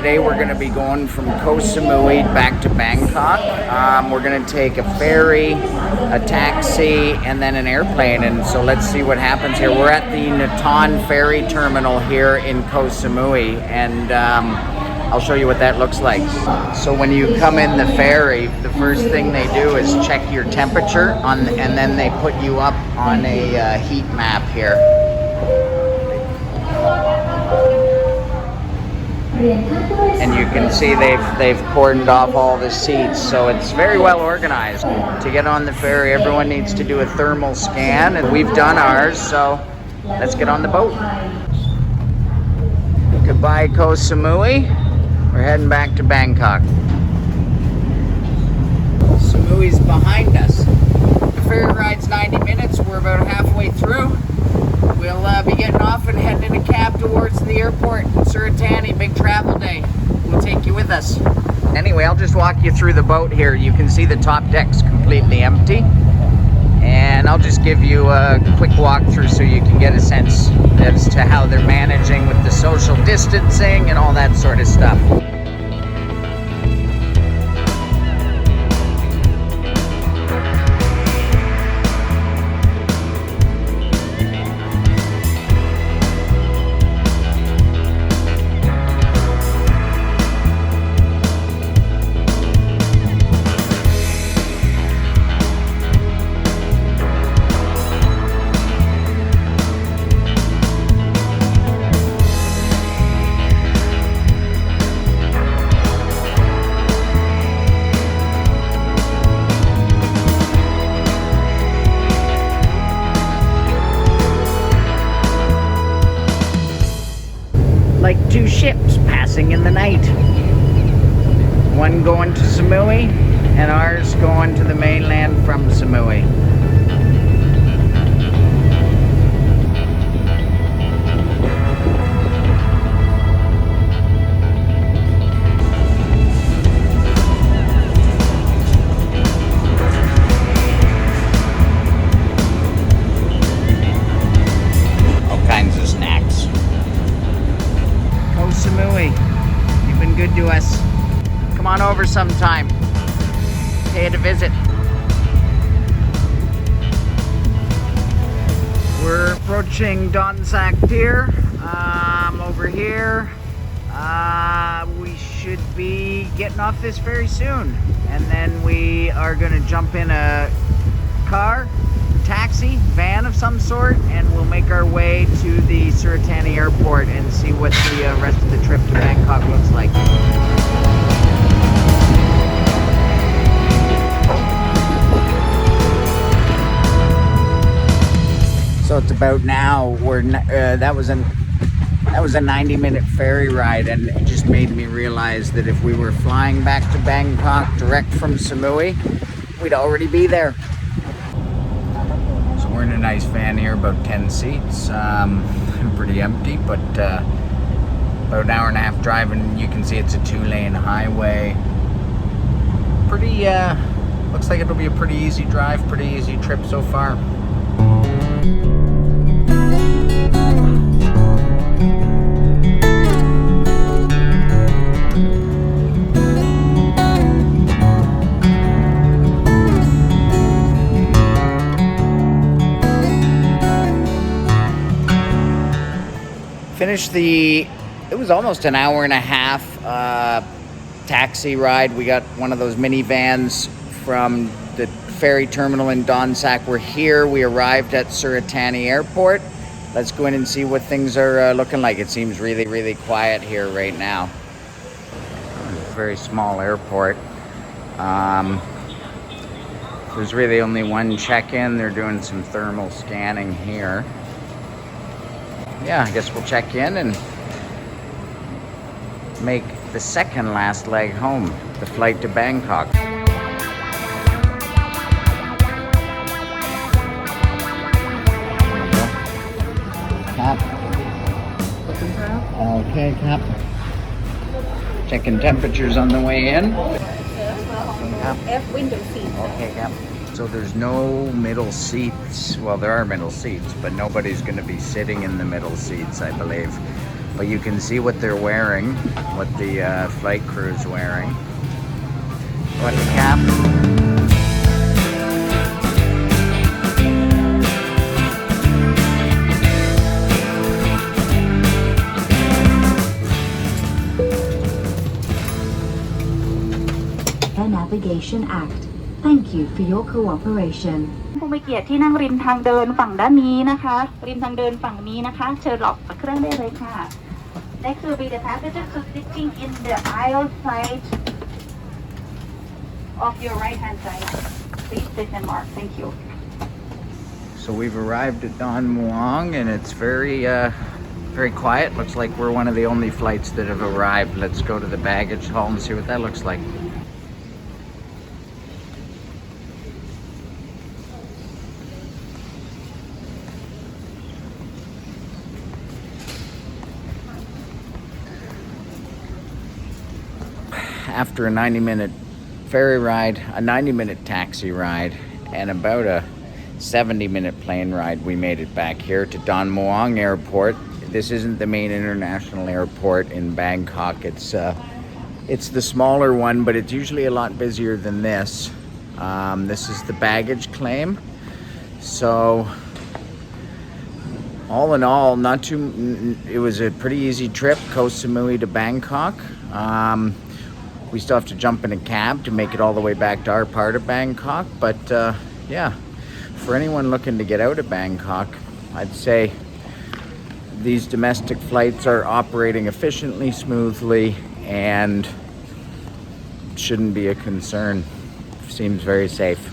today we're going to be going from Koh Samui back to Bangkok. We're going to take a ferry, a taxi, and then an airplane. And so let's see what happens here. We're at the Nathon Ferry terminal here in Koh Samui, and I'll show you what that looks like. So when you come in the ferry, the first thing they do is check your temperature, and then they put you up on a heat map here. And you can see they've cordoned off all the seats, so it's very well organized. To get on the ferry, everyone needs to do a thermal scan, and we've done ours, so let's get on the boat. Goodbye, Koh Samui. We're heading back to Bangkok. Samui's behind us. The ferry ride's 90 minutes. We're about halfway through. We'll be getting off and heading in a cab towards the airport in Surat Thani. Big travel day. We'll take you with us. Anyway, I'll just walk you through the boat here. You can see the top deck's completely empty. And I'll just give you a quick walkthrough so you can get a sense as to how they're managing with the social distancing and all that sort of stuff. Like two ships passing in the night. One going to Samui and ours going to the mainland from Samui. Samui, you've been good to us. Come on over sometime. Pay it a visit. We're approaching Donsak Pier. Over here. We should be getting off this very soon. And then we are going to jump in a car, taxi, van of some sort, and we'll make our way to the Surat Thani Airport and see what the rest of the trip to Bangkok looks like. So it's about now. That was a 90-minute ferry ride, and it just made me realize that if we were flying back to Bangkok direct from Samui, we'd already be there. We're in a nice van here, about 10 seats, pretty empty, but about an hour and a half driving. You can see it's a 2-lane highway. Pretty, looks like it'll be a pretty easy drive, pretty easy trip so far. Finished it was almost an hour and a half taxi ride. We got one of those minivans from the ferry terminal in Donsak. We're here. We arrived at Surat Thani Airport. Let's go in and see what things are looking like. It seems really, really quiet here right now. It's a very small airport. There's really only one check-in. They're doing some thermal scanning here. Yeah, I guess we'll check in and make the second last leg home, the flight to Bangkok. Cap. Okay, Cap. Checking temperatures on the way in. F window seat. Okay, Cap. So there's no middle seats. Well, there are middle seats, but nobody's going to be sitting in the middle seats, I believe. but you can see what they're wearing, what the flight crew's wearing. What the cap? Navigation Act. Thank you for your cooperation. ผู้มีเกียรติที่นั่งริมทางเดินฝั่งด้านนี้นะคะริมทางเดินฝั่งนี้นะคะเชิญหลบเครื่องได้เลยค่ะ Next will be the passengers who sitting in the aisle side of your right hand side. Please sit and mark. Thank you. So we've arrived at Don Muang and it's very quiet. Looks like we're one of the only flights that have arrived. Let's go to the baggage hall and see what that looks like. After a 90-minute ferry ride, a 90-minute taxi ride, and about a 70-minute plane ride, we made it back here to Don Muang Airport. This isn't the main international airport in Bangkok. It's the smaller one, but it's usually a lot busier than this. This is the baggage claim. So all in all, it was a pretty easy trip, Koh Samui to Bangkok. We still have to jump in a cab to make it all the way back to our part of Bangkok. But yeah, for anyone looking to get out of Bangkok, I'd say these domestic flights are operating efficiently, smoothly, and shouldn't be a concern. Seems very safe.